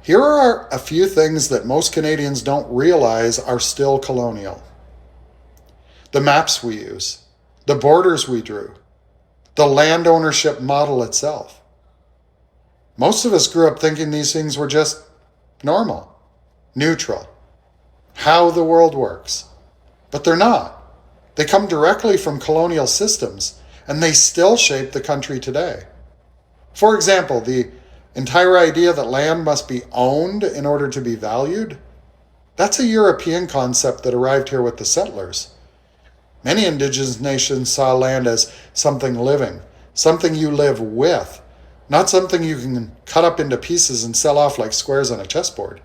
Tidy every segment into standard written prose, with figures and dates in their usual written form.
Here are a few things that most Canadians don't realize are still colonial. The maps we use, the borders we drew, the land ownership model itself. Most of us grew up thinking these things were just normal, neutral, how the world works. But they're not. They come directly from colonial systems, and they still shape the country today. For example, the entire idea that land must be owned in order to be valued, that's a European concept that arrived here with the settlers. Many indigenous nations saw land as something living, something you live with, not something you can cut up into pieces and sell off like squares on a chessboard.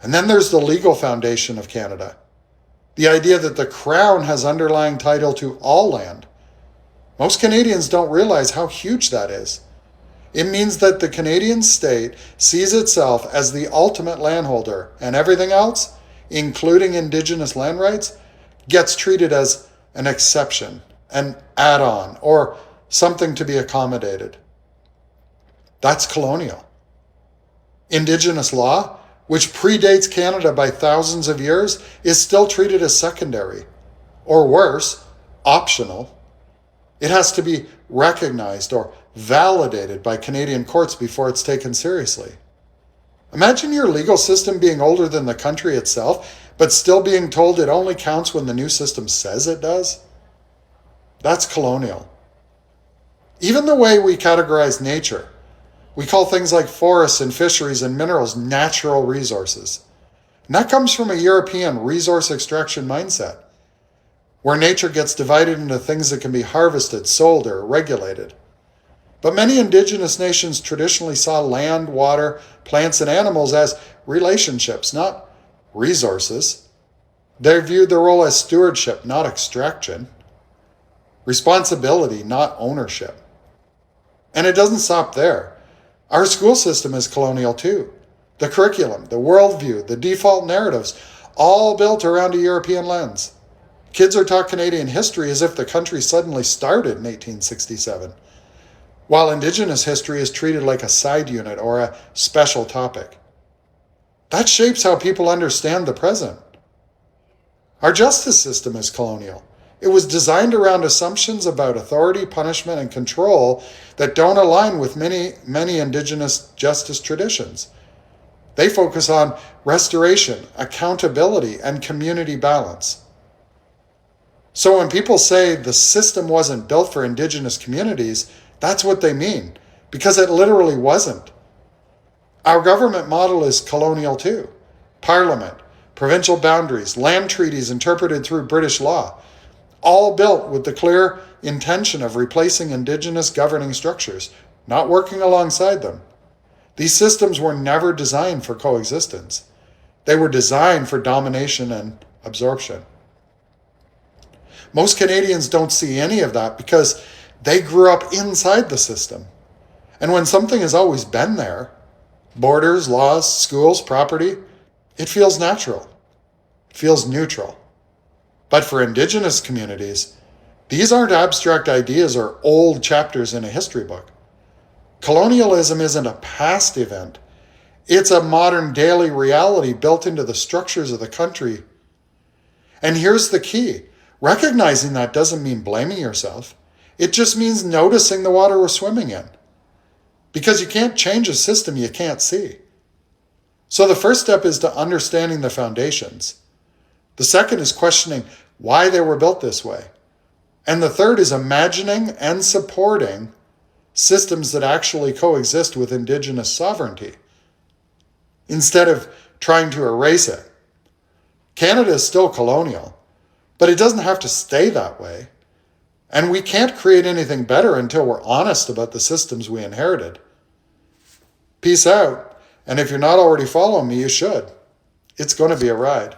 And then there's the legal foundation of Canada. The idea that the Crown has underlying title to all land. Most Canadians don't realize how huge that is. It means that the Canadian state sees itself as the ultimate landholder, and everything else, including Indigenous land rights, gets treated as an exception, an add-on, or something to be accommodated. That's colonial. Indigenous law, which predates Canada by thousands of years, is still treated as secondary, or worse, optional. It has to be recognized or validated by Canadian courts before it's taken seriously. Imagine your legal system being older than the country itself, but still being told it only counts when the new system says it does. That's colonial. Even the way we categorize nature, we call things like forests and fisheries and minerals natural resources. And that comes from a European resource extraction mindset, where nature gets divided into things that can be harvested, sold, or regulated. But many indigenous nations traditionally saw land, water, plants, and animals as relationships, not resources. They viewed their role as stewardship, not extraction. Responsibility, not ownership. And it doesn't stop there. Our school system is colonial too. The curriculum, the worldview, the default narratives, all built around a European lens. Kids are taught Canadian history as if the country suddenly started in 1867, while Indigenous history is treated like a side unit or a special topic. That shapes how people understand the present. Our justice system is colonial. It was designed around assumptions about authority, punishment, and control that don't align with many Indigenous justice traditions. They focus on restoration, accountability, and community balance. So when people say the system wasn't built for Indigenous communities, that's what they mean, because it literally wasn't. Our government model is colonial too. Parliament, provincial boundaries, land treaties interpreted through British law, all built with the clear intention of replacing Indigenous governing structures, not working alongside them. These systems were never designed for coexistence. They were designed for domination and absorption. Most Canadians don't see any of that because they grew up inside the system. And when something has always been there, borders, laws, schools, property, it feels natural. It feels neutral. But for Indigenous communities, these aren't abstract ideas or old chapters in a history book. Colonialism isn't a past event. It's a modern daily reality built into the structures of the country. And here's the key. Recognizing that doesn't mean blaming yourself. It just means noticing the water we're swimming in. Because you can't change a system you can't see. So the first step is to understanding the foundations. The second is questioning why they were built this way. And the third is imagining and supporting systems that actually coexist with Indigenous sovereignty, instead of trying to erase it. Canada is still colonial, but it doesn't have to stay that way. And we can't create anything better until we're honest about the systems we inherited. Peace out. And if you're not already following me, you should. It's going to be a ride.